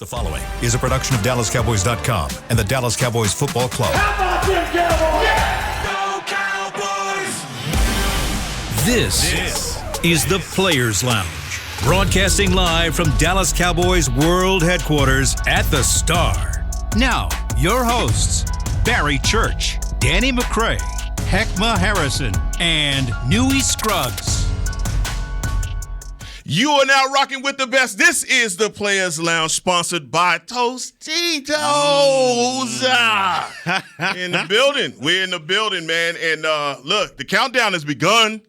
The following is a production of DallasCowboys.com and the Dallas Cowboys Football Club. How about them Cowboys? Yeah! Go Cowboys! This is the Players Lounge, broadcasting live from Dallas Cowboys World Headquarters at the Star. Now, your hosts, Barry Church, Danny McCray, Heckma Harrison, and Newey Scruggs. You are now rocking with the best. This is the Players Lounge, sponsored by Tostitos. In the building. We're in the building, man. And look, the countdown has begun.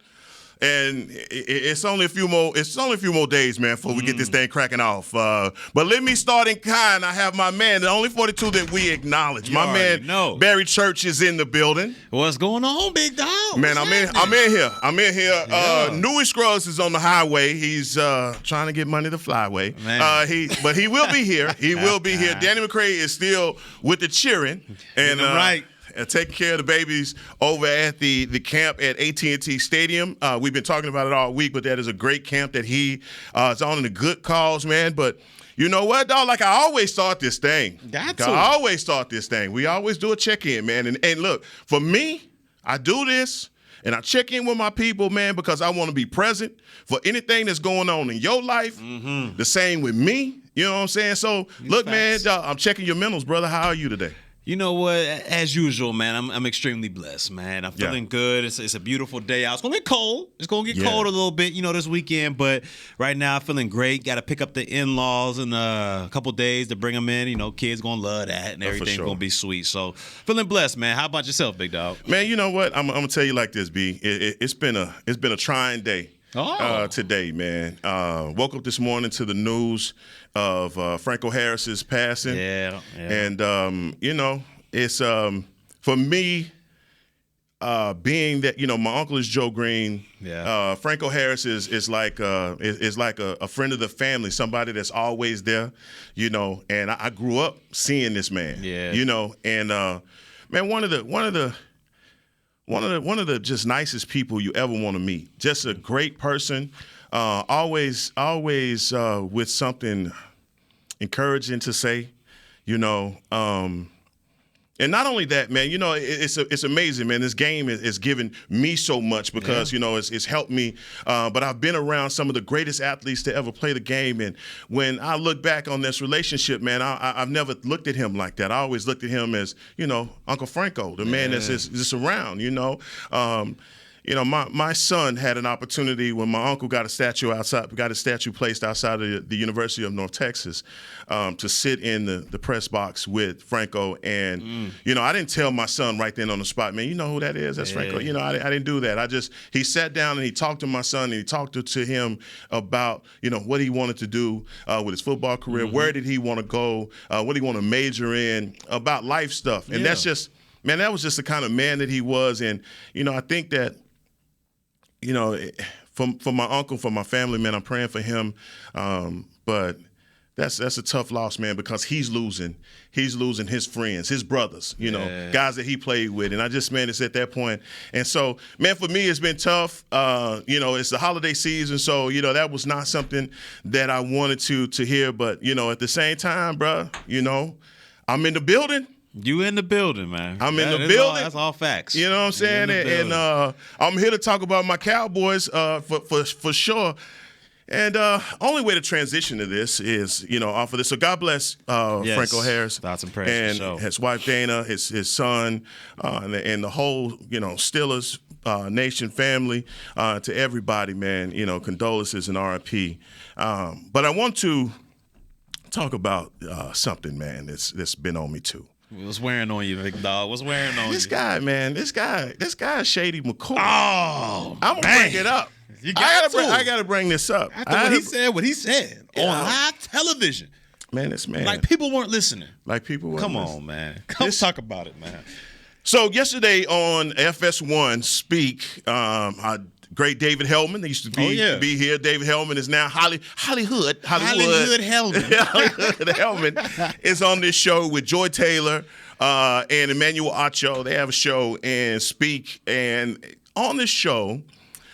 And it's only a few more. It's only a few more days, man, before we get this thing cracking off. But let me start in kind. I have my man, the only 42 that we acknowledge. My man, Barry Church, is in the building. What's going on, big dog? Man, I'm in here. Yeah. Newey Scruggs is on the highway. He's trying to get money to fly away. But he will be here. He will be here. Danny McCray is still with the cheering. And right. Taking care of the babies over at the camp at AT&T Stadium. We've been talking about it all week, but that is a great camp that he is on in the good cause, man. But you know what, dog? Like, I always start this thing. I always start this thing. We always do a check-in, man. And look, for me, I do this, and I check in with my people, man, because I want to be present for anything that's going on in your life. Mm-hmm. The same with me. You know what I'm saying? So, look, man, dog, I'm checking your mentals, brother. How are you today? You know what? As usual, man, I'm extremely blessed, man. I'm feeling good. It's a beautiful day out. It's gonna get cold. It's gonna get cold a little bit, this weekend. But right now, I'm feeling great. Got to pick up the in-laws in a couple days to bring them in. Kids gonna love that, and everything's gonna be sweet. So feeling blessed, man. How about yourself, big dog? Man, you know what? I'm gonna tell you like this, B. It's been a trying day. Today, man. Woke up this morning to the news of Franco Harris's passing. Yeah. And it's for me, being that my uncle is Joe Green. Yeah. Franco Harris is like a friend of the family, somebody that's always there. And I grew up seeing this man. Yeah. And man, one of the just nicest people you ever want to meet. Just a great person. Always with something encouraging to say. And not only that, man. It's amazing, man. This game is giving me so much because it's helped me. But I've been around some of the greatest athletes to ever play the game, and when I look back on this relationship, man, I've never looked at him like that. I always looked at him as Uncle Franco, the man that's just around. My son had an opportunity when my uncle got a statue placed outside of the University of North Texas to sit in the press box with Franco. And, I didn't tell my son right then on the spot, man, you know who that is? That's Franco. I didn't do that. He sat down and he talked to my son and he talked to him about, what he wanted to do with his football career. Mm-hmm. Where did he want to go? What did he want to major in? About life stuff. And that's just, man, that was just the kind of man that he was. And, I think that, for my uncle, for my family, man, I'm praying for him. But that's a tough loss, man, because he's losing his friends, his brothers, guys that he played with. And I just, man, it's at that point. And so, man, for me, it's been tough. It's the holiday season. So, that was not something that I wanted to hear. But, at the same time, bro, I'm in the building. You in the building, man. I'm in the building. That's all facts. You know what I'm saying? And I'm here to talk about my Cowboys for sure. And only way to transition to this is, off of this. So God bless Franco Harris. Thoughts and prayers. And his wife Dana, his son, and the whole, Steelers Nation family, to everybody, man. Condolences and RIP. But I want to talk about something, man, that's been on me too. What's wearing on you, big dog? What's wearing on you? This guy, man. This guy is Shady McCoy. Oh, I'm gonna bring it up. I gotta bring this up. After what he said on live television. Man, this man. Like people weren't listening. Come on, man. Come talk about it, man. So yesterday on FS1 Speak, great David Hellman. They used to be here. David Hellman is now Hollywood Hellman. Hollywood Hellman is on this show with Joy Taylor and Emmanuel Acho. They have a show and Speak. And on this show,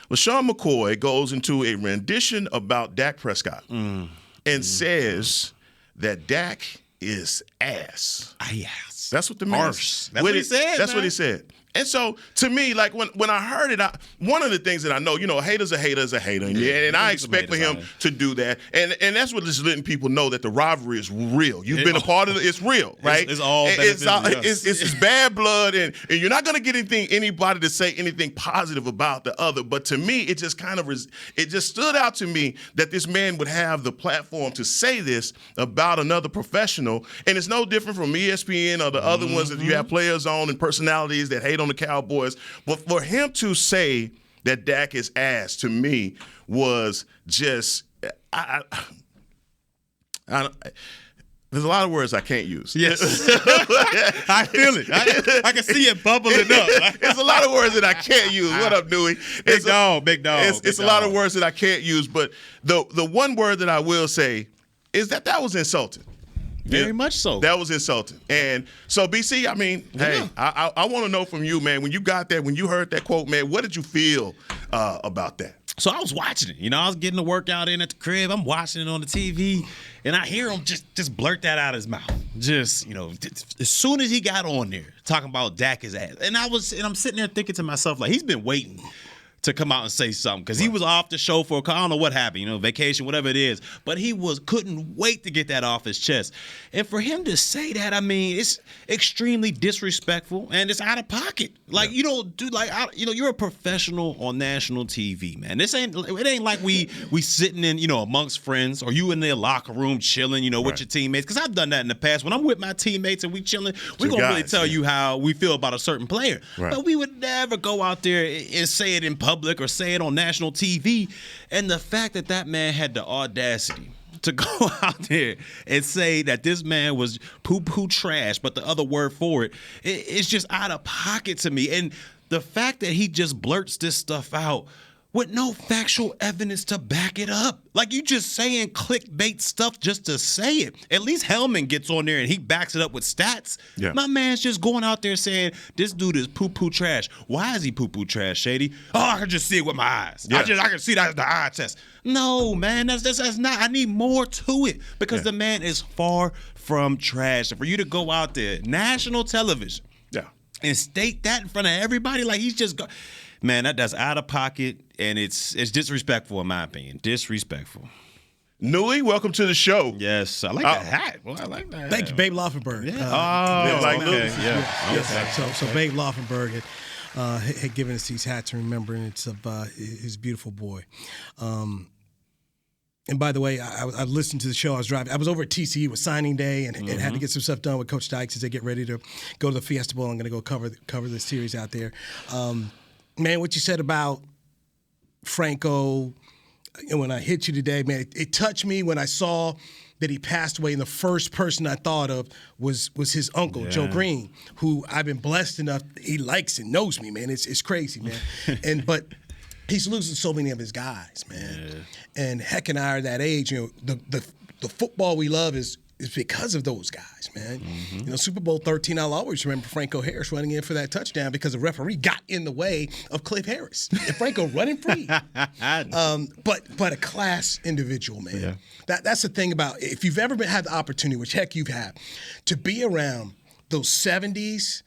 LaShawn McCoy goes into a rendition about Dak Prescott and says that Dak is ass. Yes. That's what the man Harsh. That's what he said. That's what he said. And so, to me, like when I heard it, one of the things that I know, a hater's a hater is a hater, and I expect for him to do that. And that's what just letting people know that the rivalry is real. You've been a part of it. It's real, right? It's all it's bad blood, and you're not going to get anybody to say anything positive about the other. But to me, it just it just stood out to me that this man would have the platform to say this about another professional, and it's no different from ESPN or the other ones that you have players on and personalities that hate on the Cowboys. But for him to say that Dak is ass, to me, was just there's a lot of words I can't use. Yes. I feel it. I can see it bubbling up. There's a lot of words that I can't use. What up, Dewey? Big dog. It's a lot of words that I can't use, but the one word that I will say is that was insulting. Very much so. That was insulting. And so, BC, I mean, hey, I want to know from you, man, when you got that, when you heard that quote, man, what did you feel about that? So I was watching it. I was getting the workout in at the crib. I'm watching it on the TV, and I hear him just blurt that out of his mouth. Just, as soon as he got on there, talking about Dak his ass. And I'm sitting there thinking to myself, like, he's been waiting to come out and say something because he was off the show for I don't know what happened, vacation, whatever it is. But he couldn't wait to get that off his chest. And for him to say that, I mean, it's extremely disrespectful and it's out of pocket. Like you don't do you're a professional on national TV, man. It ain't like we sitting in amongst friends or you in their locker room chilling, with your teammates. Because I've done that in the past. When I'm with my teammates and we chilling, we're gonna really tell you how we feel about a certain player. Right. But we would never go out there and say it in public or say it on national TV. And the fact that man had the audacity to go out there and say that this man was poo-poo trash, but the other word for it's just out of pocket to me. And the fact that he just blurts this stuff out with no factual evidence to back it up. Like you just saying clickbait stuff just to say it. At least Hellman gets on there and he backs it up with stats. Yeah. My man's just going out there saying this dude is poo-poo trash. Why is he poo-poo trash, Shady? Oh, I can just see it with my eyes. Yeah. I can see that as the eye test. No, man, that's not. I need more to it because the man is far from trash. And for you to go out there, national television, and state that in front of everybody like he's just man, that's out of pocket, and it's disrespectful in my opinion. Disrespectful. Nui, welcome to the show. Yes, I like that hat. Well, I like that. Thank you, Babe Laufenberg. So Babe Laufenberg had given us these hats in remembrance of his beautiful boy. And by the way, I listened to the show. I was driving. I was over at TCU with signing day and had to get some stuff done with Coach Dykes as they get ready to go to the Fiesta Bowl. I'm going to go cover the series out there. Man, what you said about Franco, and when I hit you today, man, it touched me when I saw that he passed away. And the first person I thought of was his uncle, Joe Green, who I've been blessed enough. He likes and knows me, man. It's crazy, man. But he's losing so many of his guys, man. Yeah. And Heck and I are that age. The football we love is because of those guys, man. Mm-hmm. Super Bowl 13, I'll always remember Franco Harris running in for that touchdown because the referee got in the way of Cliff Harris. And Franco running free. But a class individual, man. Yeah. That's the thing about if you've ever had the opportunity, which heck you've had, to be around those 70s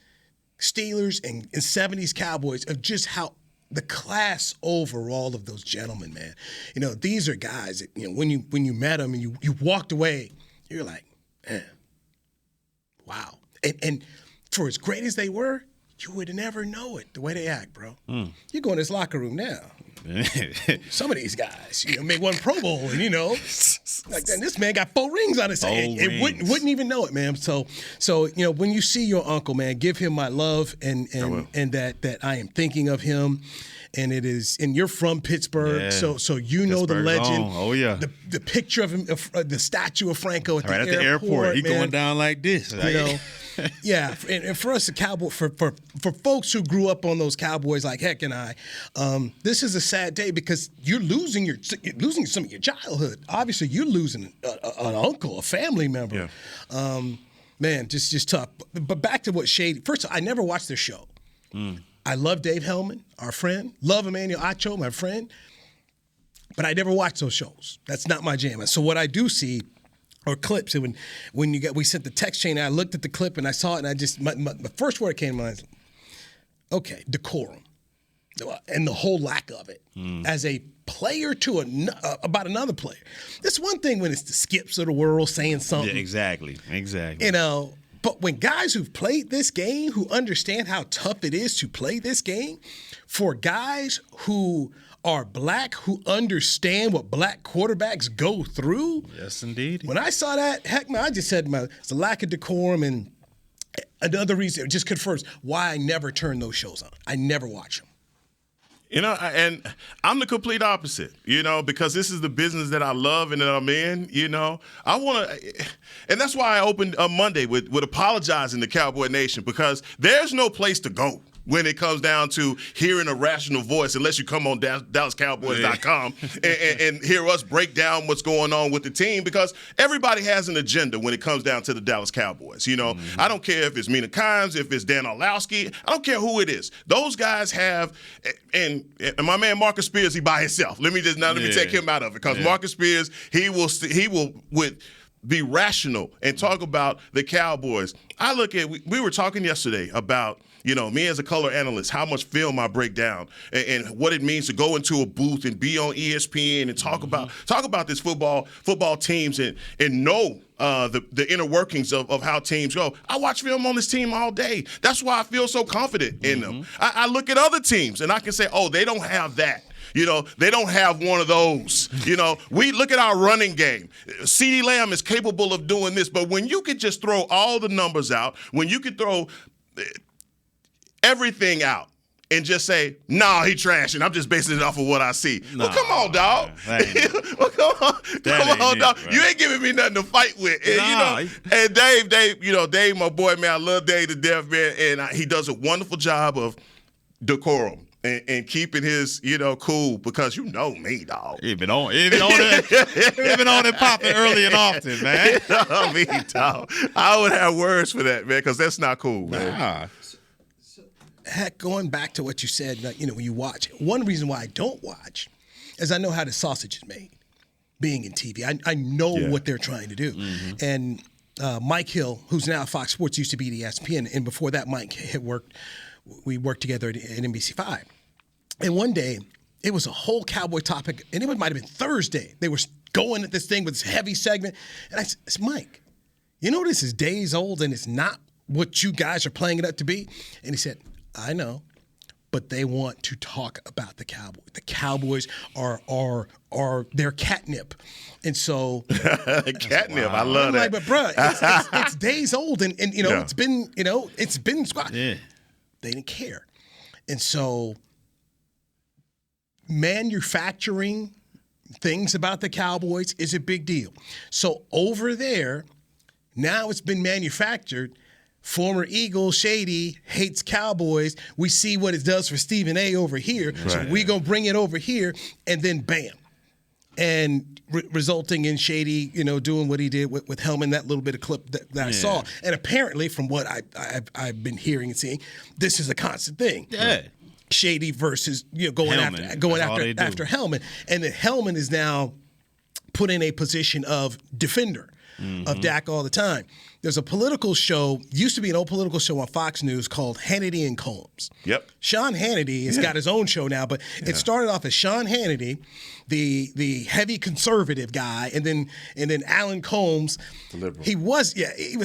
Steelers and 70s Cowboys of just how the class overall of those gentlemen, man. These are guys that, when you met them and you walked away, you're like, man, wow. And for as great as they were, you would never know it the way they act, bro. You go in this locker room now. Some of these guys, make one Pro Bowl, and like this man got 4 rings on his head, and wouldn't even know it, man. So when you see your uncle, man, give him my love, and that I am thinking of him. And it is, and you're from Pittsburgh, so know the legend. Oh yeah, the picture of him, the statue of Franco at the airport. He going down like this, Yeah, and for us, the Cowboy, for folks who grew up on those Cowboys like Heck and I, this is a sad day because you're losing some of your childhood. Obviously, you're losing an uncle, a family member. Yeah. Man, just tough. But back to what Shady. First, I never watched their show. I love Dave Hellman, our friend. Love Emmanuel Acho, my friend. But I never watched those shows. That's not my jam. So what I do see or clips. And when we sent the text chain, I looked at the clip and I saw it, and I just my first word came to mind is, okay, decorum, and the whole lack of it as a player to about another player. It's one thing when it's the Skips of the world saying something. Yeah, exactly. But when guys who've played this game, who understand how tough it is to play this game, for guys who are black, who understand what black quarterbacks go through. Yes, indeed. When I saw that, heck, man, I just said, it's a lack of decorum. And another reason, it just confirms why I never turn those shows on. I never watch them. And I'm the complete opposite, because this is the business that I love and that I'm in, I want to, and that's why I opened Monday with apologizing to Cowboy Nation, because there's no place to go when it comes down to hearing a rational voice, unless you come on DallasCowboys.com and hear us break down what's going on with the team, because everybody has an agenda when it comes down to the Dallas Cowboys. I don't care if it's Mina Kimes, if it's Dan Orlowski, I don't care who it is. Those guys have, and my man Marcus Spears, he by himself. Let me take him out of it, because Marcus Spears, he will be rational and talk about the Cowboys. I look at, we were talking yesterday about, me as a color analyst, how much film I break down and what it means to go into a booth and be on ESPN and talk about this football teams and know the inner workings of how teams go. I watch film on this team all day. That's why I feel so confident in them. I look at other teams and I can say, oh, they don't have that. They don't have one of those. We look at our running game. CeeDee Lamb is capable of doing this, but when you could just throw all the numbers out, when you could throw everything out and just say, nah, he trashing. I'm just basing it off of what I see. Well, come on, dog. Come on, dog. You ain't giving me nothing to fight with. And Dave, my boy, man, I love Dave to death, man, and he does a wonderful job of decorum. And keeping his, cool, because me, dog. He been on it popping early and often, man. Dog. I would have words for that, man, because that's not cool, man. Heck, going back to what you said, when you watch, one reason why I don't watch is I know how the sausage is made, being in TV. I know what they're trying to do. Mm-hmm. And Mike Hill, who's now at Fox Sports, used to be at ESPN, and before that, Mike had we worked together at NBC5. And one day, it was a whole Cowboy topic, and it might have been Thursday. They were going at this thing with this heavy segment. And I said, Mike, this is days old, and it's not what you guys are playing it up to be? And he said, I know, but they want to talk about the Cowboys. The Cowboys are their catnip. And so catnip, I love that. But bro, it's days old, and it's been squat. Yeah. They didn't care. And so manufacturing things about the Cowboys is a big deal. So over there, now it's been manufactured. Former Eagle, Shady, hates Cowboys. We see what it does for Stephen A. over here. Right. So we're going to bring it over here, and then bam. And resulting in Shady, doing what he did with Hellman, that little bit of clip that I saw. And apparently, from what I've been hearing and seeing, this is a constant thing. Yeah. Shady versus going Hellman. after Hellman. And then Hellman is now put in a position of defender of Dak all the time. There's a political show, used to be an old political show on Fox News called Hannity and Combs. Yep. Sean Hannity has got his own show now, but it started off as Sean Hannity, the heavy conservative guy, and then Alan Combs. Liberal. He was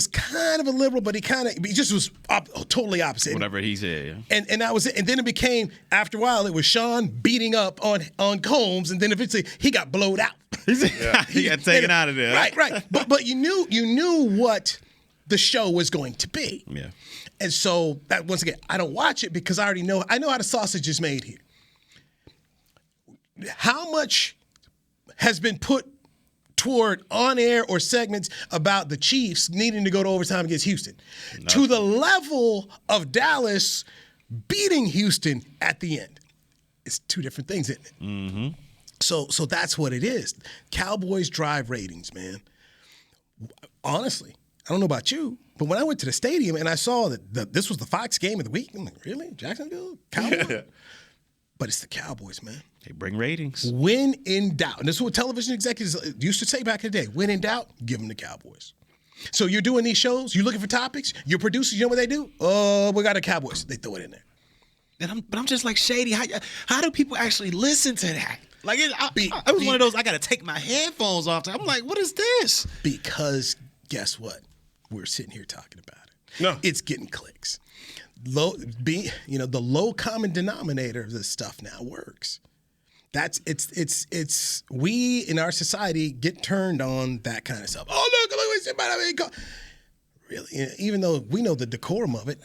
kind of a liberal, but he just was totally opposite. Whatever he said. Yeah. And that was it. And then it became, after a while, it was Sean beating up on Combs, and then eventually he got blowed out. He got taken out of there. Right. But you knew what the show was going to be. Yeah. And so that, once again, I don't watch it because I know how the sausage is made here. How much has been put toward on-air or segments about the Chiefs needing to go to overtime against Houston? Nothing. To the level of Dallas beating Houston at the end. It's two different things, isn't it? Mm-hmm. So that's what it is. Cowboys drive ratings, man. Honestly, I don't know about you, but when I went to the stadium and I saw that this was the Fox game of the week, I'm like, really? Jacksonville? Cowboys? But it's the Cowboys, man. They bring ratings. When in doubt, and this is what television executives used to say back in the day, when in doubt, give them the Cowboys. So you're doing these shows, you're looking for topics, your producers, you know what they do? Oh, we got the Cowboys. They throw it in there. But I'm just like, Shady, how do people actually listen to that? Like, I was one of those, I got to take my headphones off. I'm like, what is this? Because guess what? We're sitting here talking about it. No. It's getting clicks. The low common denominator of this stuff now works. It's we in our society get turned on that kind of stuff. Oh, look what somebody really, even though we know the decorum of it,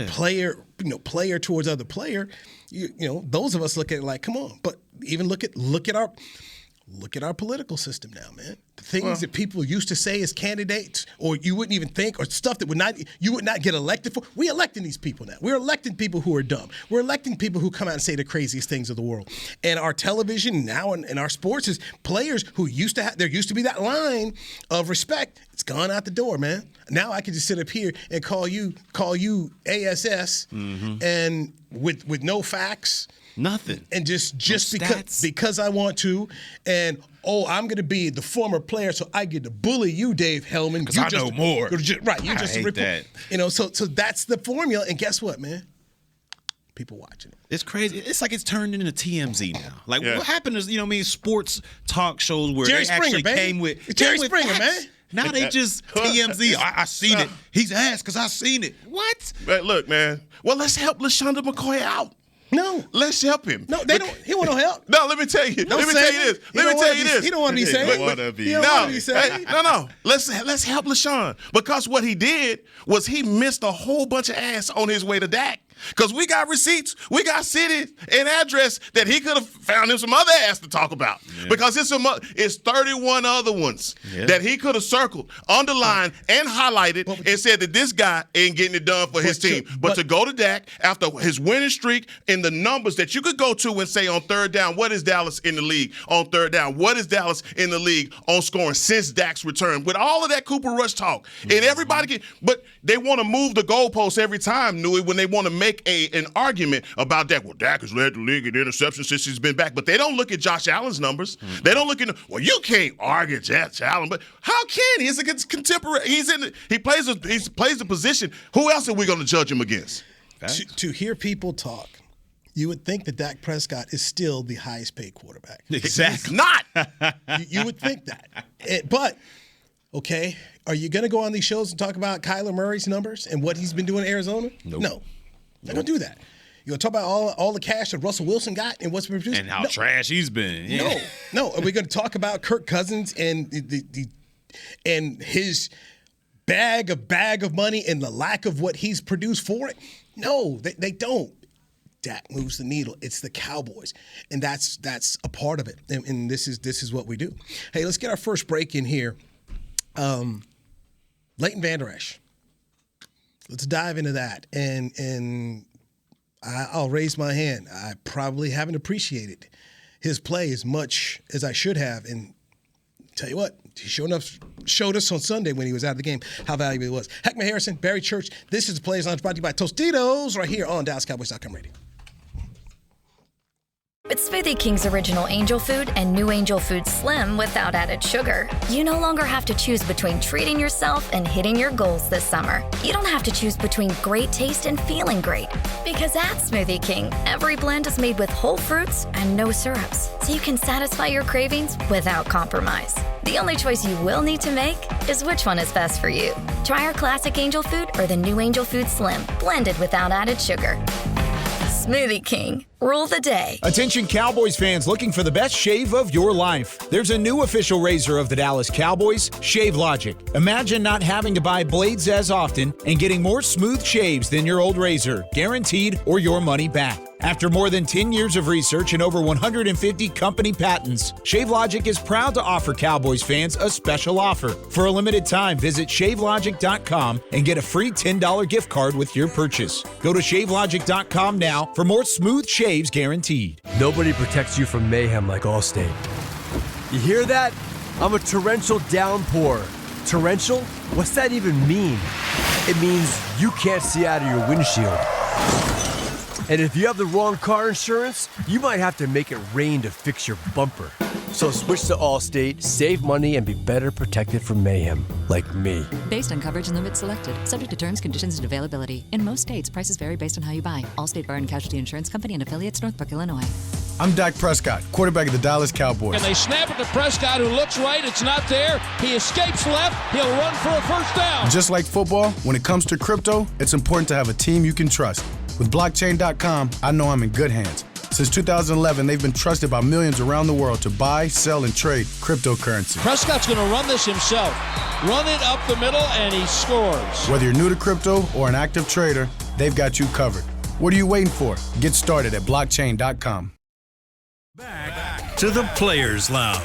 player towards other player, you know, those of us look at it like, come on. But even look at our political system now, man. The things that people used to say as candidates, or you wouldn't even think, or stuff that you would not get elected for. We're electing these people now. We're electing people who are dumb. We're electing people who come out and say the craziest things of the world. And our television now and our sports is players who there used to be that line of respect. It's gone out the door, man. Now I can just sit up here and call you ASS, and with no facts. Nothing. And just no because I want to, and I'm going to be the former player, so I get to bully you, Dave Hellman. Because I know more. Right. You just hate that. You know, so that's the formula. And guess what, man? People watching it. It's crazy. It's like it's turned into TMZ now. Like, what happened is, sports talk shows where Jerry they actually Springer, came with Jerry Springer, facts. man. Now they just TMZ. I seen it. He's asked because I seen it. What? But look, man. Well, let's help LaShonda McCoy out. No. Let's help him. No, they don't. He want no help. No, let me tell you. Let me tell you this. He don't want to be saved. He don't want to be. No. Let's help LaShawn. Because what he did was he missed a whole bunch of ass on his way to Dak. Because we got receipts, we got city and address that he could have found him some other ass to talk about. Yeah. Because it's 31 other ones that he could have circled, underlined, and highlighted and said that this guy ain't getting it done for his team. But to go to Dak after his winning streak and the numbers that you could go to and say on third down, what is Dallas in the league on third down? What is Dallas in the league on scoring since Dak's return? With all of that Cooper Rush talk. And everybody but they want to move the goalposts every time, Newey, when they want to make an argument about Dak. Well, Dak has led the league in interceptions since he's been back. But they don't look at Josh Allen's numbers. They don't look at you can't argue Josh Allen. But how can he? He's a contemporary. He plays the position. Who else are we going to judge him against? To hear people talk, you would think that Dak Prescott is still the highest paid quarterback. Exactly. He's not. You would think that. But, okay, are you going to go on these shows and talk about Kyler Murray's numbers and what he's been doing in Arizona? Nope. No. They don't do that. You want to talk about all the cash that Russell Wilson got and what's been produced? And how trash he's been. Yeah. No. Are we going to talk about Kirk Cousins and and his bag of money and the lack of what he's produced for it? No, they don't. Dak moves the needle. It's the Cowboys, and that's a part of it. And this is what we do. Hey, let's get our first break in here. Leighton Vander Esch. Let's dive into that. And I'll raise my hand. I probably haven't appreciated his play as much as I should have. And tell you what, he showed us on Sunday when he was out of the game how valuable he was. Heckman Harrison, Barry Church. This is the Players Lounge brought to you by Tostitos right here on DallasCowboys.com radio. With Smoothie King's original Angel Food and new Angel Food Slim without added sugar, you no longer have to choose between treating yourself and hitting your goals this summer. You don't have to choose between great taste and feeling great. Because at Smoothie King, every blend is made with whole fruits and no syrups, so you can satisfy your cravings without compromise. The only choice you will need to make is which one is best for you. Try our classic Angel Food or the new Angel Food Slim, blended without added sugar. Smoothie King. Rule the day. Attention Cowboys fans looking for the best shave of your life. There's a new official razor of the Dallas Cowboys, Shave Logic. Imagine not having to buy blades as often and getting more smooth shaves than your old razor, guaranteed or your money back. After more than 10 years of research and over 150 company patents, Shave Logic is proud to offer Cowboys fans a special offer. For a limited time, visit shavelogic.com and get a free $10 gift card with your purchase. Go to shavelogic.com now for more smooth shaves guaranteed. Nobody protects you from mayhem like Allstate. You hear that? I'm a torrential downpour. Torrential? What's that even mean? It means you can't see out of your windshield. And if you have the wrong car insurance, you might have to make it rain to fix your bumper. So switch to Allstate, save money, and be better protected from mayhem, like me. Based on coverage and limits selected, subject to terms, conditions, and availability. In most states, prices vary based on how you buy. Allstate Bar and Casualty Insurance Company and affiliates, Northbrook, Illinois. I'm Dak Prescott, quarterback of the Dallas Cowboys. And they snap it to Prescott, who looks right. It's not there. He escapes left. He'll run for a first down. Just like football, when it comes to crypto, it's important to have a team you can trust. With blockchain.com, I know I'm in good hands. Since 2011, they've been trusted by millions around the world to buy, sell, and trade cryptocurrency. Prescott's going to run this himself. Run it up the middle, and he scores. Whether you're new to crypto or an active trader, they've got you covered. What are you waiting for? Get started at blockchain.com. Back to the Players Lounge.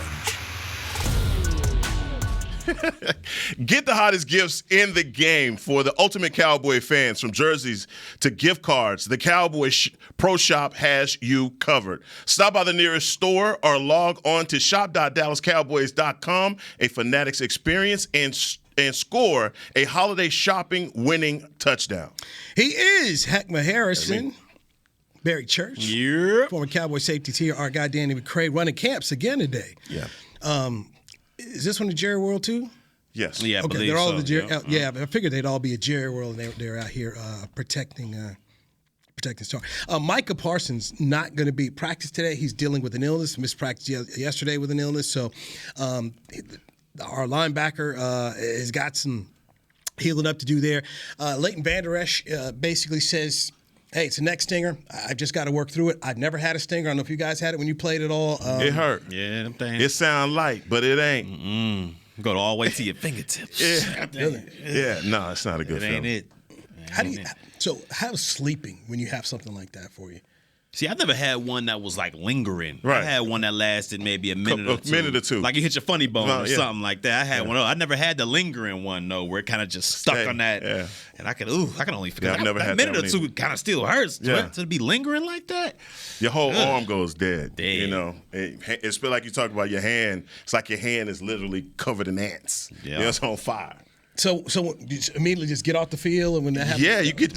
Get the hottest gifts in the game for the ultimate Cowboy fans, from jerseys to gift cards. The Cowboys Pro Shop has you covered. Stop by the nearest store or log on to shop.dallascowboys.com, a Fanatics experience, and score a holiday shopping winning touchdown. He is Heckma Harrison. Barry Church. Yep. Former Cowboy safety tier. Our guy Danny McCray running camps again today. Yeah. Is this one a Jerry World too? Yes. Yeah, I Okay, believe they're all so. the Jerry. Yep. Yeah, I figured they'd all be a Jerry World, and they're out here protecting Star. Micah Parsons not going to be practice today. He's dealing with an illness. Missed practice yesterday with an illness. So our linebacker has got some healing up to do there. Leighton Vander Esch basically says, hey, it's a neck stinger. I've just got to work through it. I've never had a stinger. I don't know if you guys had it when you played at all. It hurt. Yeah, them things. It sound light, but it ain't. Go all the way to your fingertips. Yeah, no, it's not a good It ain't feeling. it. How's sleeping when you have something like that for you? See, I've never had one that was like lingering. Right. I had one that lasted maybe a minute or two. Minute or two. Like you hit your funny bone or Yeah. something like that. I had one of those. I never had the lingering one though, where it kind of just stuck Hey, on that. yeah. And I can only forget. Yeah, I've never that had minute that or one two kind of still hurts. Yeah. To be lingering like that. Your whole Ugh. arm goes dead. Dead. You know, it's like you talk about your hand. It's like your hand is literally covered in ants. Yeah. You know, it's on fire. So you just immediately just get off the field, and when that happens, Yeah, you get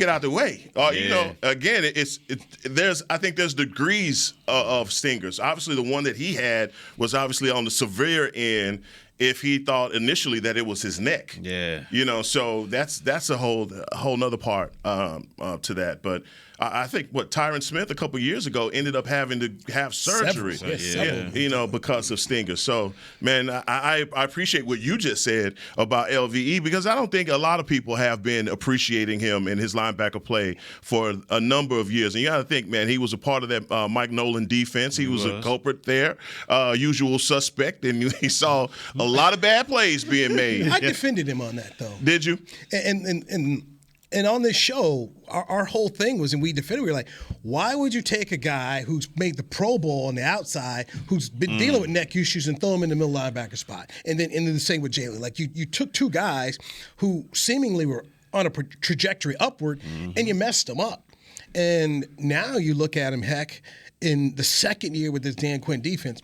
out the way. You Yeah. know, again, I think there's degrees of stingers. Obviously, the one that he had was obviously on the severe end. If he thought initially that it was his neck, Yeah. you know, so that's a whole nother part to that. But I think Tyron Smith a couple years ago ended up having to have surgery, several. you know, because of stingers. So, man, I appreciate what you just said about LVE, because I don't think a lot of people have been appreciating him and his linebacker play for a number of years. And you got to think, man, he was a part of that Mike Nolan defense. He was a culprit there, usual suspect, and he saw a lot of bad plays being made. I defended him on that though. Did you? And on this show, our whole thing was, and we defended, we were like, why would you take a guy who's made the Pro Bowl on the outside, who's been dealing with neck issues, and throw him in the middle linebacker spot? And then the same with Jalen. Like, you took two guys who seemingly were on a trajectory upward, and you messed them up. And now you look at him, heck, in the second year with this Dan Quinn defense,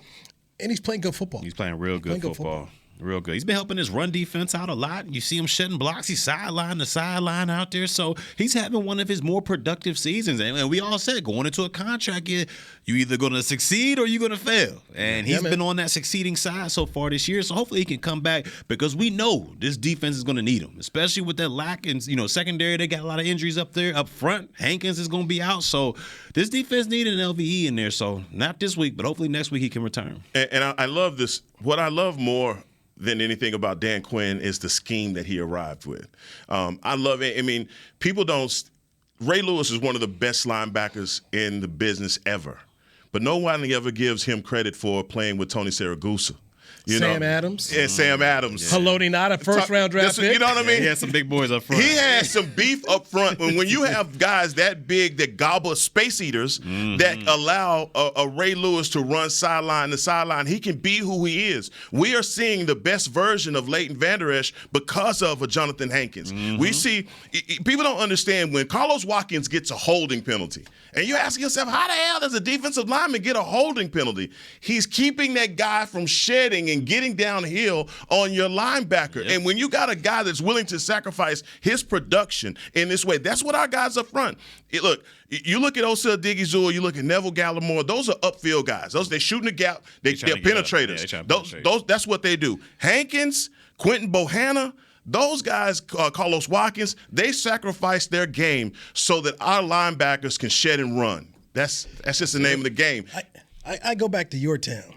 and he's playing good football. He's playing real good football. Real good. He's been helping his run defense out a lot. You see him shedding blocks. He's sideline to sideline out there. So he's having one of his more productive seasons. And we all said going into a contract year, you either going to succeed or you're going to fail. And he's been on that succeeding side so far this year. So hopefully he can come back, because we know this defense is going to need him, especially with that lack in, secondary. They got a lot of injuries up there. Up front, Hankins is going to be out. So this defense needed an LVE in there. So not this week, but hopefully next week he can return. And I love this. What I love more than anything about Dan Quinn is the scheme that he arrived with. I love it. I mean, people don't – Ray Lewis is one of the best linebackers in the business ever, but no one ever gives him credit for playing with Tony Siragusa. Sam Adams. Yeah, Sam Adams. Haloti not a first-round draft pick. You know what I mean? He had some big boys up front. He had some beef up front. When you have guys that big that gobble space eaters that allow a Ray Lewis to run sideline to sideline, he can be who he is. We are seeing the best version of Leighton Vander Esch because of a Jonathan Hankins. We see people don't understand when Carlos Watkins gets a holding penalty, and you ask yourself, how the hell does a defensive lineman get a holding penalty? He's keeping that guy from shedding and getting downhill on your linebacker. And when you got a guy that's willing to sacrifice his production in this way, that's what our guys up front. Look, you look at Osel Digizua, you look at Neville Gallimore, those are upfield guys. They're shooting the gap. They're penetrators. That's what they do. Hankins, Quentin Bohanna, those guys, Carlos Watkins, they sacrifice their game so that our linebackers can shed and run. That's just the name of the game. I go back to your town.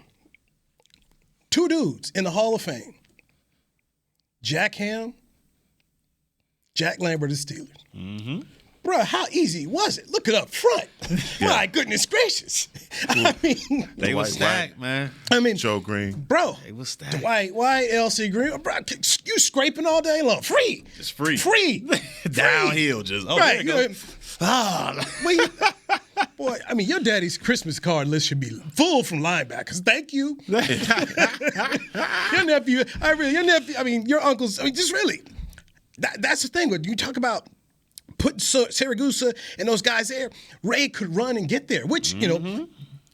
2 dudes in the Hall of Fame. Jack Ham, Jack Lambert of the Steelers. Mm-hmm. Bro, how easy was it? Look it up front. My goodness gracious. I mean, they were stacked, man. I mean, Joe Green. Bro, they were stacked. Why LC Green? Bro, you scraping all day long. Free. It's free. Free. Downhill just. Oh, right. There you go. Boy, I mean, your daddy's Christmas card list should be full from linebackers. Thank you. Your nephew, I mean, your uncles, I mean, just really. That's the thing. When you talk about putting Siragusa and those guys there, Ray could run and get there, which, you know,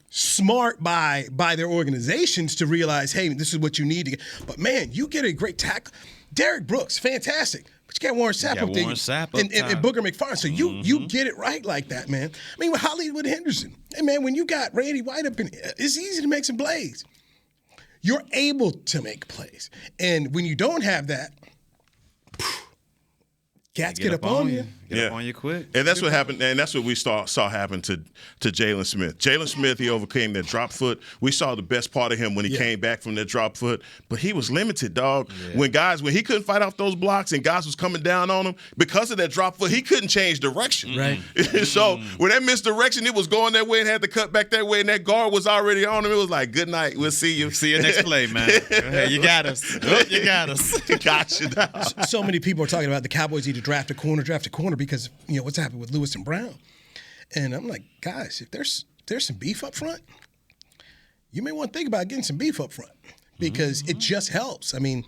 smart by their organizations to realize, hey, this is what you need to get. But, man, you get a great tackle. Derek Brooks, fantastic. But you got Warren Sapp up there. And Booger McFarland. So you get it right like that, man. I mean, with Hollywood Henderson. Hey, man, when you got Randy White up in it's easy to make some plays. You're able to make plays. And when you don't have that, cats get up on you. Get up on you quick. And that's what happened, and that's what we saw happen to Jalen Smith. Jalen Smith, he overcame that drop foot. We saw the best part of him when he came back from that drop foot, but he was limited, dog. Yeah. When he couldn't fight off those blocks and guys was coming down on him, because of that drop foot, he couldn't change direction. Right. So when that misdirection, it was going that way and had to cut back that way, and that guard was already on him. It was like, good night, we'll see you. See you next play, man. You got us. You got us. Got you, dog. So many people are talking about the Cowboys need to draft a corner because, you know, what's happened with Lewis and Brown. And I'm like, guys, if there's some beef up front, you may want to think about getting some beef up front because it just helps. I mean,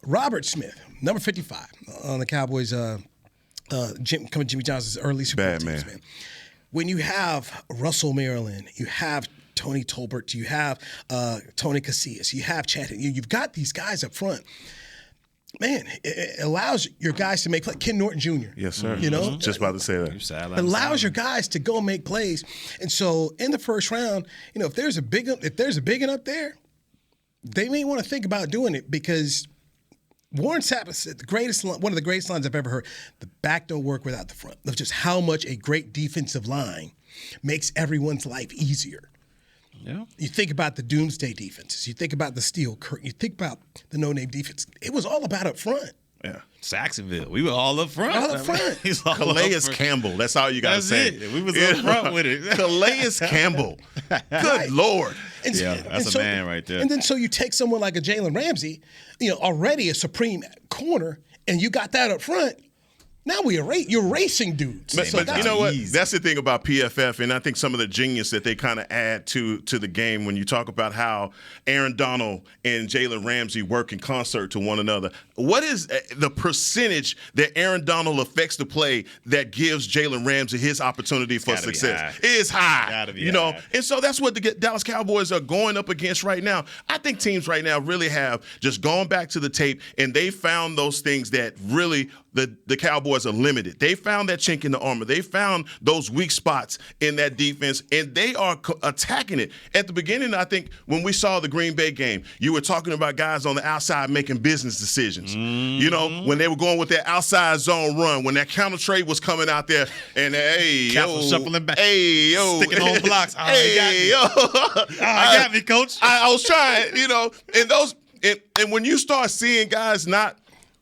Robert Smith, number 55 on the Cowboys, Jimmy Johnson's early Super Bowl teams, man. When you have Russell Maryland, you have Tony Tolbert, you have Tony Casillas, you have Chad, you've got these guys up front. Man, it allows your guys to make plays. Ken Norton Jr. Yes, sir. You know? Just about to say that. It allows your guys to go make plays. And so in the first round, you know, if there's a big one up there, they may want to think about doing it because Warren Sapp said one of the greatest lines I've ever heard. The back don't work without the front. Of just how much a great defensive line makes everyone's life easier. Yeah. You think about the doomsday defenses. You think about the steel curtain. You think about the no-name defense. It was all about up front. Yeah. Saxonville. We were all up front. All up front. Calais Campbell. That's all you got to say. It. We was up front with it. Calais Campbell. Good Lord. That's a man right there. And then so you take someone like a Jalen Ramsey, you know, already a supreme corner, and you got that up front. Now you're racing dudes. But you know what? That's the thing about PFF, and I think some of the genius that they kind of add to the game when you talk about how Aaron Donald and Jalen Ramsey work in concert to one another. What is the percentage that Aaron Donald affects the play that gives Jalen Ramsey his opportunity for success? It is high. You know, and so that's what the Dallas Cowboys are going up against right now. I think teams right now really have just gone back to the tape, and they found those things that really the Cowboys are limited. They found that chink in the armor. They found those weak spots in that defense, and they are attacking it. At the beginning, I think, when we saw the Green Bay game, you were talking about guys on the outside making business decisions. You know, when they were going with their outside zone run, when that counter trade was coming out there, and shuffling back, sticking on blocks. I got me, coach. I was trying, you know, and when you start seeing guys not.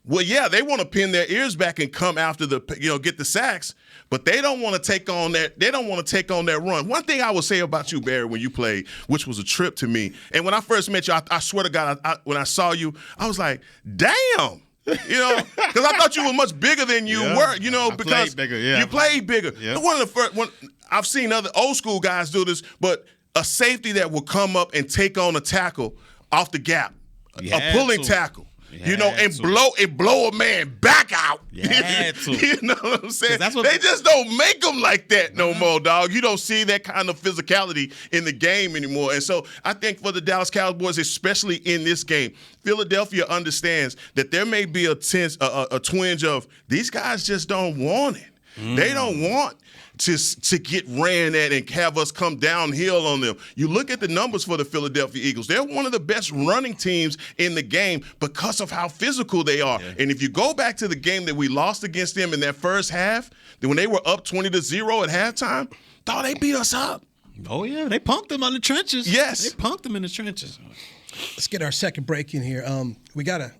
Well, yeah, they want to pin their ears back and come after get the sacks, but they don't want to take on that. They don't want to take on that run. One thing I would say about you, Barry, when you played, which was a trip to me, and when I first met you, I swear to God, when I saw you, I was like, damn. You know, because I thought you were much bigger than you were. You know, because you played bigger. Yeah. One of the first, I've seen other old school guys do this, but a safety that will come up and take on a tackle off the gap, a pulling tackle. and blow a man back out. You had to. You know what I'm saying? That's what they just don't make them like that no more, dog. You don't see that kind of physicality in the game anymore. And so I think for the Dallas Cowboys, especially in this game, Philadelphia understands that there may be a twinge of these guys just don't want it. They don't want to get ran at and have us come downhill on them. You look at the numbers for the Philadelphia Eagles. They're one of the best running teams in the game because of how physical they are. Yeah. And if you go back to the game that we lost against them in that first half, then when they were up 20-0 at halftime, dog, they beat us up. Oh, yeah. They punked them on the trenches. Yes. They punked them in the trenches. Let's get our second break in here. We got to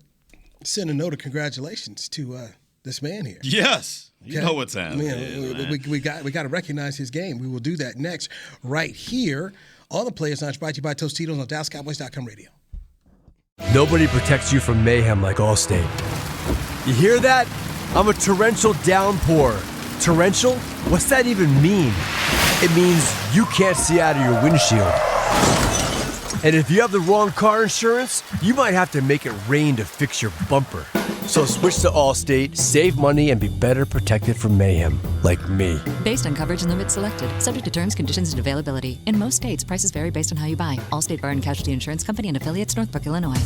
send a note of congratulations to this man here. Yes. You know what time it is, we got to recognize his game. We will do that next right here on the Players Lounge, brought to you by Tostitos on DallasCowboys.com radio. Nobody protects you from mayhem like Allstate. You hear that? I'm a torrential downpour. Torrential? What's that even mean? It means you can't see out of your windshield. And if you have the wrong car insurance, you might have to make it rain to fix your bumper. So switch to Allstate, save money, and be better protected from mayhem, like me. Based on coverage and limits selected, subject to terms, conditions, and availability. In most states, prices vary based on how you buy. Allstate Bar and Casualty Insurance Company and affiliates, Northbrook, Illinois.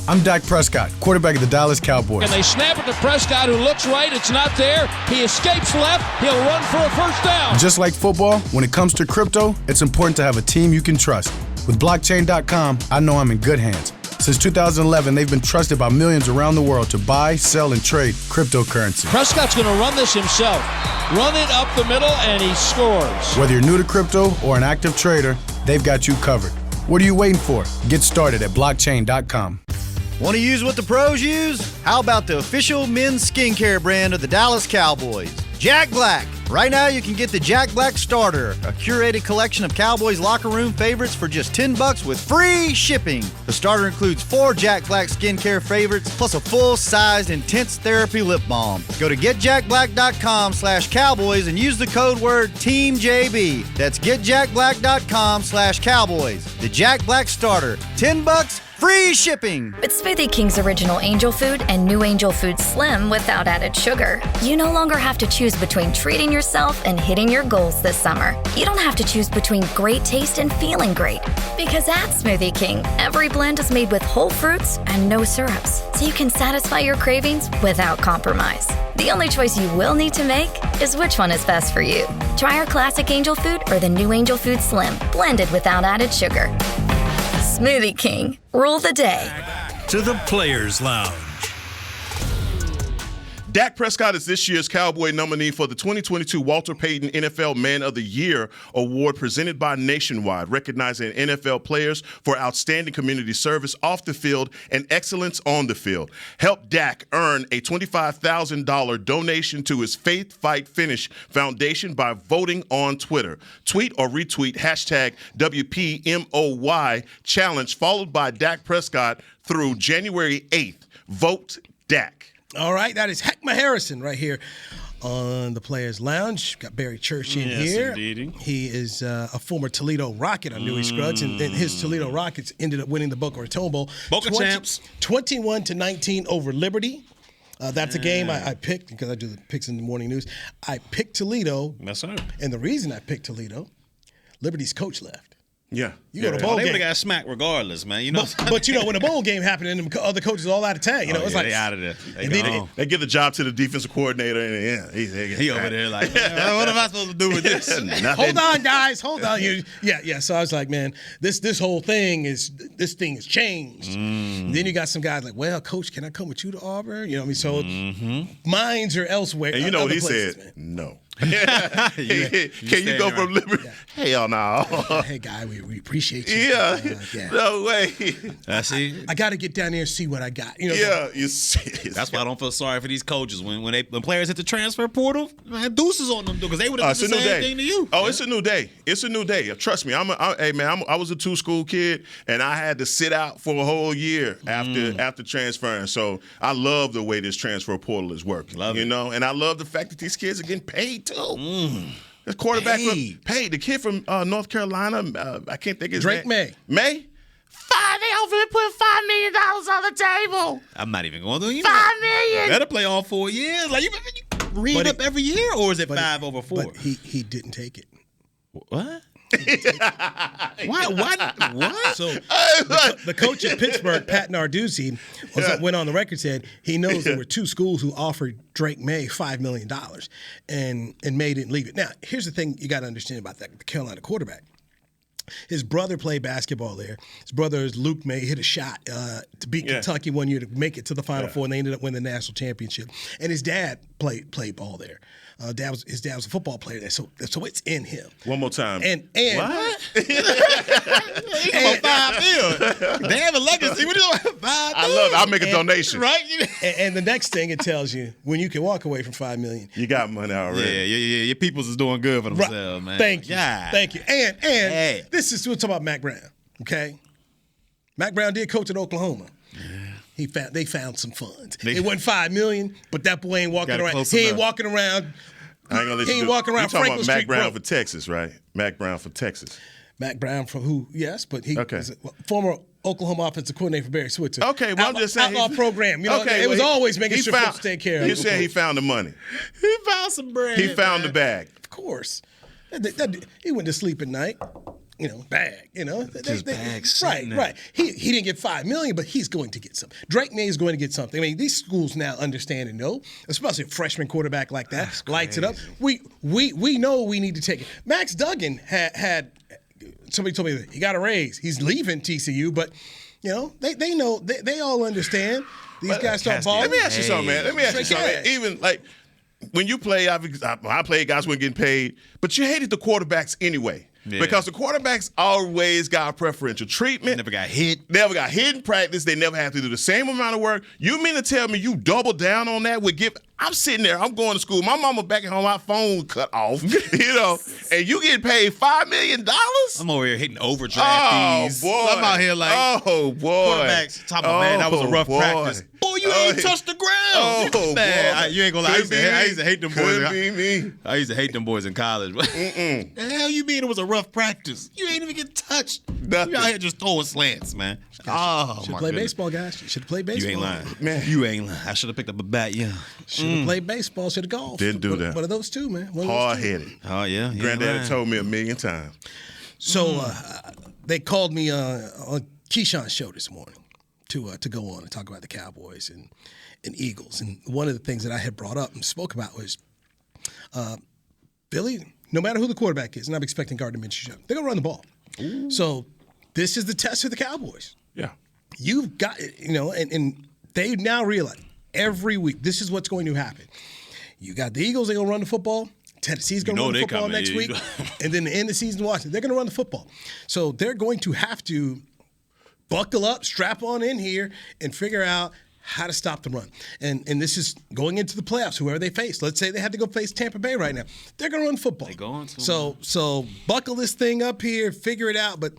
I'm Dak Prescott, quarterback of the Dallas Cowboys. And they snap it to Prescott, who looks right. It's not there. He escapes left. He'll run for a first down. Just like football, when it comes to crypto, it's important to have a team you can trust. With blockchain.com, I know I'm in good hands. Since 2011, they've been trusted by millions around the world to buy, sell, and trade cryptocurrency. Prescott's going to run this himself. Run it up the middle, and he scores. Whether you're new to crypto or an active trader, they've got you covered. What are you waiting for? Get started at blockchain.com. Want to use what the pros use? How about the official men's skincare brand of the Dallas Cowboys, Jack Black? Right now, you can get the Jack Black Starter, a curated collection of Cowboys locker room favorites for just $10 with free shipping. The starter includes 4 Jack Black skincare favorites, plus a full-sized intense therapy lip balm. Go to getjackblack.com/Cowboys and use the code word TEAMJB. That's getjackblack.com/Cowboys. The Jack Black Starter, $10, free shipping. With Smoothie King's original Angel Food and new Angel Food Slim without added sugar, you no longer have to choose between treating yourself and hitting your goals this summer. You don't have to choose between great taste and feeling great. Because at Smoothie King, every blend is made with whole fruits and no syrups, so you can satisfy your cravings without compromise. The only choice you will need to make is which one is best for you. Try our classic Angel Food or the new Angel Food Slim, blended without added sugar. Smoothie King, rule the day. To the Players Lounge. Dak Prescott is this year's Cowboy nominee for the 2022 Walter Payton NFL Man of the Year Award presented by Nationwide, recognizing NFL players for outstanding community service off the field and excellence on the field. Help Dak earn a $25,000 donation to his Faith Fight Finish Foundation by voting on Twitter. Tweet or retweet hashtag WPMOY challenge followed by Dak Prescott through January 8th. Vote Dak. All right, that is Heckma Harrison right here on the Players Lounge. Got Barry Church in here. Indeedy. He is a former Toledo Rocket on Dewey Scruggs, and his Toledo Rockets ended up winning the Boca Raton Bowl. Boca champs. 21-19 over Liberty. That's a game I picked because I do the picks in the morning news. I picked Toledo. Yes, sir. And the reason I picked Toledo, Liberty's coach left. Yeah. You go to bowl They game. would have got smacked regardless, man. You know. But you know, when a bowl game happened and the other coaches all out of town, it's like they out of there. They give the job to the defensive coordinator, and he over there like, man, what am I supposed to do with this? Hold on, guys, hold on. So I was like, man, this whole thing is changed. Then you got some guys like, well, coach, can I come with you to Auburn? You know what I mean? So minds are elsewhere. And you know what he said? Man. No. Can you go from Liberty? Yeah. Hell no. Hey, guy, we appreciate you. Yeah. No way. I got to get down there and see what I got. You see. That's why I don't feel sorry for these coaches when players hit the transfer portal. Man, deuces on them because they would have done the same thing to you. Oh, it's a new day. It's a new day. Trust me. I was a 2-school kid and I had to sit out for a whole year after transferring. So I love the way this transfer portal is working. And I love the fact that these kids are getting paid too. The quarterback paid. The kid from North Carolina, I can't think of his Drake name. May. $5 they offered to put $5 million on the table. I'm not even going to. $5 million. Better play all 4 years. Like you read up every year, or is it 5 over 4? But he didn't take it. What? Why? What? So the coach at Pittsburgh, Pat Narduzzi, went on the record, said he knows there were 2 schools who offered Drake May $5 million, and May didn't leave it. Now, here's the thing you got to understand about that: the Carolina quarterback. His brother played basketball there. His brother is Luke May, hit a shot to beat Kentucky one year to make it to the Final Four, and they ended up winning the national championship. And his dad played ball there. His dad was a football player there, so it's in him. One more time. And what? $5 million. They have a legacy. What do you $5 million? I love it. I'll make a donation. Right? And the next thing it tells you, when you can walk away from $5 million, you got money already. Yeah. Your peoples is doing good for themselves, man. Thank you. And this is we're talking about Mac Brown. Okay, Mac Brown did coach at Oklahoma. Yeah. They found some funds. It wasn't $5 million, but that boy ain't walking around. He ain't walking around. I ain't gonna let you walking around. You're talking Franklin about Mac Street Brown broke. for Texas, right? Mac Brown for Texas. Mac Brown for who? Yes, but he was a former Oklahoma offensive coordinator for Barry Switzer. Okay, well, I'm just saying. Outlaw program. You know, it was always making sure folks take care of. You said he found the money. He found some bread. He found the bag. Of course. He went to sleep at night. Bag. Right. He didn't get $5 million, but he's going to get some. Drake May is going to get something. I mean, these schools now understand and know, especially a freshman quarterback like that lights it up. We know we need to take it. Max Duggan had somebody told me that he got a raise. He's leaving TCU, but they know they all understand. These guys start balling. Let me ask you something, man. Even like when you play, I played guys weren't getting paid, but you hated the quarterbacks anyway. Yeah. Because the quarterbacks always got preferential treatment. Never got hit in practice. They never have to do the same amount of work. You mean to tell me you double down on that with I'm sitting there, I'm going to school. My mama back at home, my phone cut off, and you get paid $5 million? I'm over here hitting overdraft fees. Boy. I'm out here like, quarterbacks, man, that was a rough practice. Boy, you ain't touched the ground. Man, you ain't gonna lie. I used to hate them boys. Could be me. I used to hate them boys in college. The hell you mean it was a rough practice? You ain't even get touched. Nothing. You out here just throwing slants, man. Should play baseball, guys. Should play baseball. You ain't lying. Man. You ain't lying. I should have picked up a bat, Should have played baseball. Should have golfed. Didn't do that. One of those two, man. Hard-headed. Oh, yeah. Granddaddy told me 1,000,000 times. So they called me on Keyshawn's show this morning to go on and talk about the Cowboys and Eagles. And one of the things that I had brought up and spoke about was Philly, no matter who the quarterback is, and I'm expecting Gardner Minshew, they're going to run the ball. Ooh. So this is the test for the Cowboys. Yeah. You've got, and they now realize every week this is what's going to happen. You got the Eagles, they're going to run the football. Tennessee's going to run the football next week. And then the end of the season, Washington, they're going to run the football. So they're going to have to buckle up, strap on in here, and figure out how to stop the run. And this is going into the playoffs, whoever they face. Let's say they had to go face Tampa Bay right now. They're going to run football. They're going to. So buckle this thing up here, figure it out. But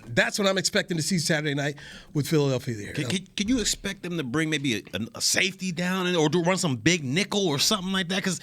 that's what I'm expecting to see Saturday night with Philadelphia there. Can you expect them to bring maybe a safety down or run some big nickel or something like that? Because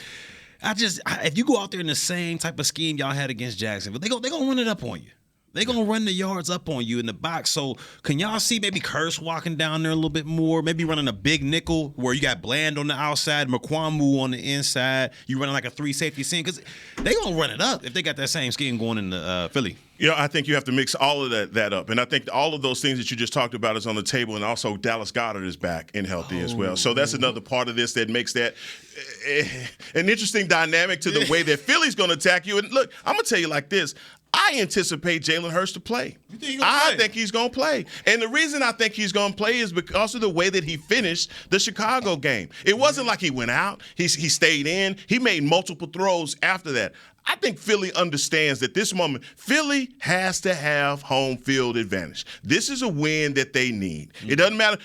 if you go out there in the same type of scheme y'all had against Jacksonville, they're going to run it up on you. They're going to run the yards up on you in the box. So can y'all see maybe Curse walking down there a little bit more, maybe running a big nickel where you got Bland on the outside, McQuamu on the inside, you running like a 3-safety scene? Because they're going to run it up if they got that same scheme going in Philly. I think you have to mix all of that up. And I think all of those things that you just talked about is on the table, and also Dallas Goedert is back and healthy as well. So that's another part of this that makes that an interesting dynamic to the way that Philly's going to attack you. And look, I'm going to tell you like this. I anticipate Jalen Hurts to play. I think he's going to play. And the reason I think he's going to play is because of the way that he finished the Chicago game. It wasn't like he went out. He stayed in. He made multiple throws after that. I think Philly understands that this moment, Philly has to have home field advantage. This is a win that they need. It doesn't matter.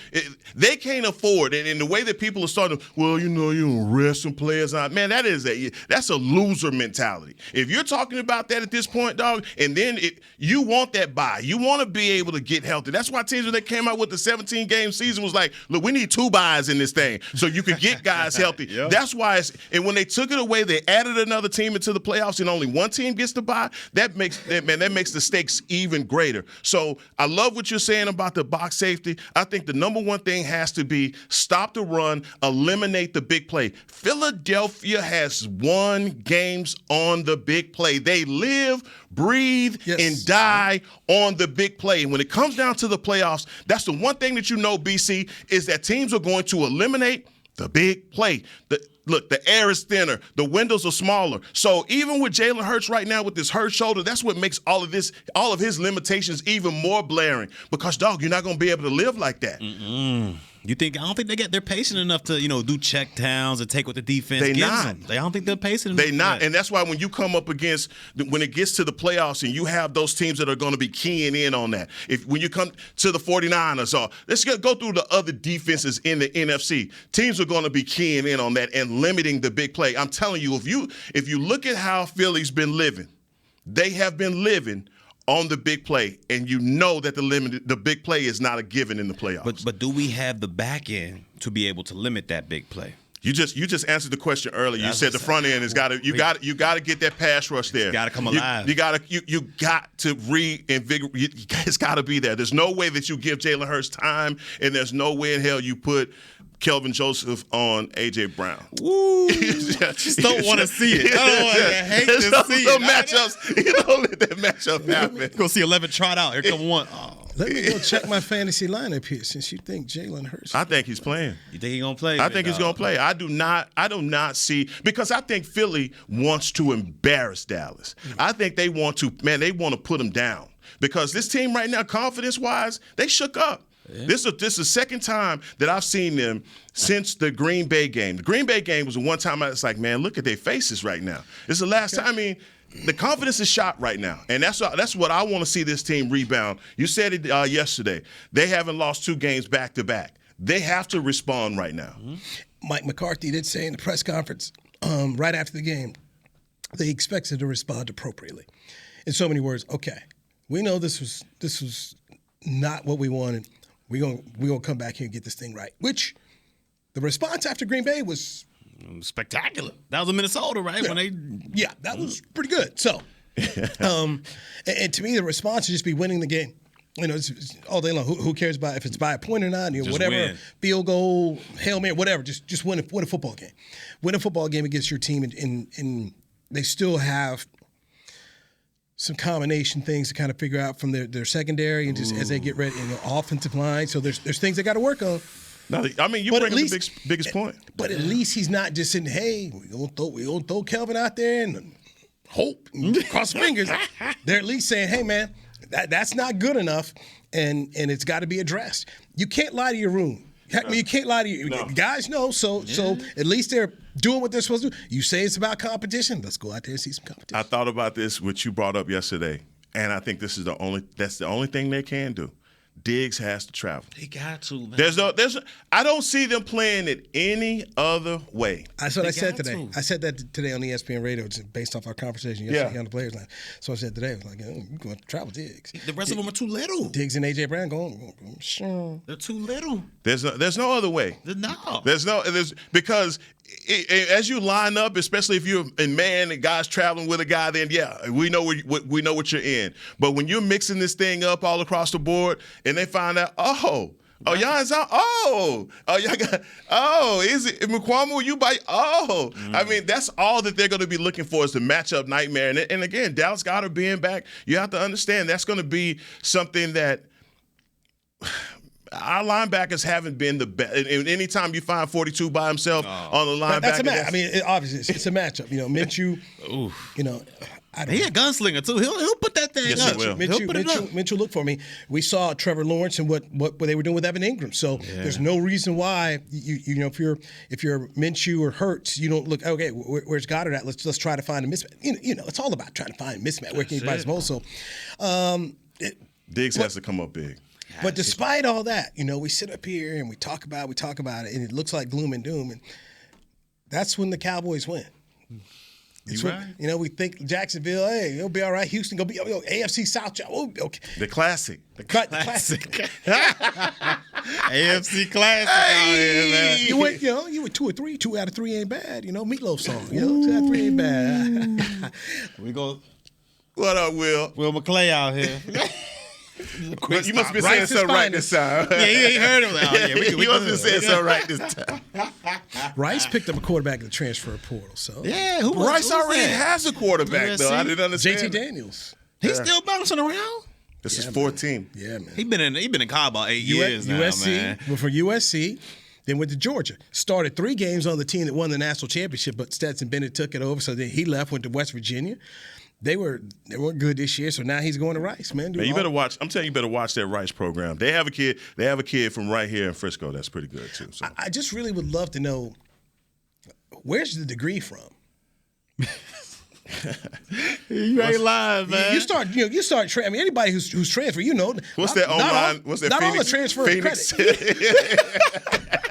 They can't afford it. And the way that people are starting, you rest some players out. Man, that's a loser mentality. If you're talking about that at this point, dog, and then you want that bye. You want to be able to get healthy. That's why teams, when they came out with the 17-game season, was like, look, we need 2 byes in this thing so you could get guys healthy. Yep. That's why and when they took it away, they added another team into the playoffs. playoffs and only one team gets to bye, that makes the stakes even greater. So I love what you're saying about the box safety. I think the number one thing has to be stop the run, eliminate the big play. Philadelphia has won games on the big play. They live, breathe, and die on the big play. And when it comes down to the playoffs, that's the one thing that you know, BC, is that teams are going to eliminate the big play. Look, the air is thinner. The windows are smaller. So even with Jalen Hurts right now with this hurt shoulder, that's what makes all of his limitations even more blaring. Because, dog, you're not going to be able to live like that. I don't think they're patient enough to, do check downs and take what the defense gives them. I don't think they're patient enough. They're not. And that's why when you come up against, when it gets to the playoffs and you have those teams that are going to be keying in on that. When you come to the 49ers, or let's go through the other defenses in the NFC, teams are going to be keying in on that and limiting the big play. I'm telling you, if you look at how Philly's been living, they have been living on the big play, and you know that the big play is not a given in the playoffs. But do we have the back end to be able to limit that big play? You just answered the question earlier. You said the front end has got to you got to get that pass rush there. Got to come alive. You got to reinvigorate. It's got to be there. There's no way that you give Jalen Hurts time, and there's no way in hell you put Kelvin Joseph on A.J. Brown. Woo! Just don't want to see it. I hate to see it. Matchups. You don't let that matchup happen. Go see 11 trot out. Here come one. Oh. Let me go check my fantasy lineup here since you think Jalen Hurts. I think he's playing. You think he's going to play? I think he's going to play. I do not see, because I think Philly wants to embarrass Dallas. I think they want to put him down. Because this team right now, confidence-wise, they shook up. Yeah. This is the second time that I've seen them since the Green Bay game. The Green Bay game was the one time I was like, man, look at their faces right now. This is the last time. I mean, the confidence is shot right now, and that's what I want to see this team rebound. You said it yesterday. They haven't lost 2 games back-to-back. They have to respond right now. Mm-hmm. Mike McCarthy did say in the press conference right after the game, they expected to respond appropriately. In so many words, okay, we know this was not what we wanted. We're gonna come back here and get this thing right. Which the response after Green Bay was spectacular. That was in Minnesota, right? Yeah, that was pretty good. So, and to me, the response should just be winning the game. It's all day long. Who cares about if it's by a point or not? Whatever, win. Field goal, Hail Mary, whatever. Just win a football game. Win a football game against your team, and they still have some combination things to kind of figure out from their secondary and just as they get ready in the offensive line. So there's things they got to work on. No, I mean, you bring the biggest point. But at least he's not just saying, hey, we gonna throw Kelvin out there and hope and cross fingers. They're at least saying, hey, man, that's not good enough, and it's got to be addressed. You can't lie to your room. You can't lie to you. No. Guys know, so at least they're doing what they're supposed to do. You say it's about competition. Let's go out there and see some competition. I thought about this, what you brought up yesterday, and I think that's the only thing they can do. Diggs has to travel. They got to, man. I don't see them playing it any other way. That's what I said today. I said that today on ESPN Radio, just based off our conversation yesterday on the players line. So I said today, I was like, you're going to travel Diggs. The rest of them are too little. Diggs and A.J. Brown going, sure. They're too little. There's no other way. No. Because as you line up, especially if you're in man and guys traveling with a guy, then we know what you're in. But when you're mixing this thing up all across the board, and they find out, y'all is out. Y'all got. Is it Mukwamu? You by? I mean, that's all that they're going to be looking for is the matchup nightmare. And again, Dallas Goedert being back, you have to understand that's going to be something that. Our linebackers haven't been the best. Anytime you find 42 by himself on the linebacker, that's a match. I mean, obviously, it's a matchup. Minshew. He a gunslinger too. He'll put that thing up. Minshew, look for me. We saw Trevor Lawrence and what they were doing with Evan Ingram. So there's no reason why if you're Minshew or Hurts, you don't look. Okay, where's Goddard at? Let's try to find a mismatch. It's all about trying to find a mismatch. Where can you buy his most? So, Diggs has to come up big. But despite all that, we sit up here and we talk about it, and it looks like gloom and doom, and that's when the Cowboys win. It's when, we think Jacksonville, hey, it'll be all right. Houston, go be AFC South. Okay. The classic. The classic. AFC classic. Hey. You went 2 or 3. 2 out of 3 ain't bad. Meatloaf song. 2 out of 3 ain't bad. We go. What up, Will? Will McClay out here. But you must be saying something right this time. Yeah, you ain't heard him. Oh, yeah, you must be saying something right this time. Rice picked up a quarterback in the transfer portal. So Yeah, Rice already has a quarterback, though. I didn't understand. JT Daniels. He's still bouncing around. This is 14. Yeah, man. He been in college about 8 years now, USC, man. went from USC, then went to Georgia. Started 3 games on the team that won the national championship, but Stetson Bennett took it over. So then he left, went to West Virginia. They weren't good this year, so now he's going to Rice, man. Man, you better watch. I'm telling you, you better watch that Rice program. They have a kid. They have a kid from right here in Frisco that's pretty good too. So. I just really would love to know, where's the degree from? You ain't lying, man. You start. I mean, anybody who's transferred, you know. What's that online? What's that? Not Phoenix, all the transfer Phoenix. credit.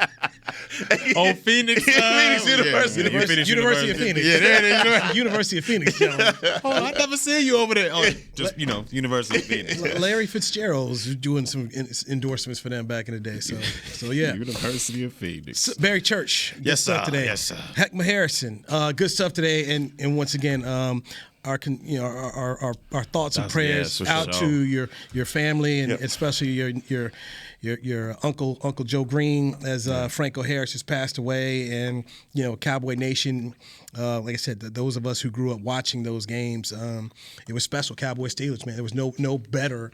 Oh, Phoenix. Phoenix University. University of Phoenix. Yeah, there it is. University of Phoenix, gentlemen. Oh, I never seen you over there. Oh, just, University of Phoenix. Larry Fitzgerald was doing some endorsements for them back in the day. So yeah. University of Phoenix. Barry Church. Good stuff today. Yes, sir. Heckma Harrison. Good stuff today. And once again, our thoughts and prayers out to your family and especially your Uncle Joe Green as Franco Harris has passed away, and Cowboy Nation. Like I said, those of us who grew up watching those games, it was special. Cowboy Steelers, man. There was no better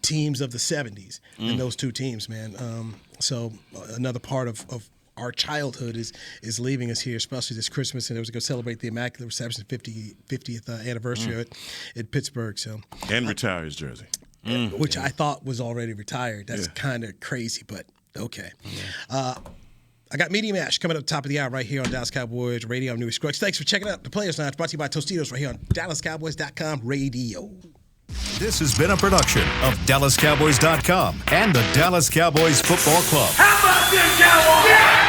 teams of the '70s than those two teams, man. So another part of our childhood is leaving us here, especially this Christmas, and it was going to celebrate the Immaculate Reception 50th anniversary at Pittsburgh. So and retire his jersey. Which I thought was already retired. That's kind of crazy, but okay. I got Media Mash coming up top of the hour right here on Dallas Cowboys Radio. I'm Newy Scruggs. Thanks for checking out the Players Lounge, brought to you by Tostitos right here on DallasCowboys.com radio. This has been a production of DallasCowboys.com and the Dallas Cowboys Football Club. How about this, Cowboys? Yeah!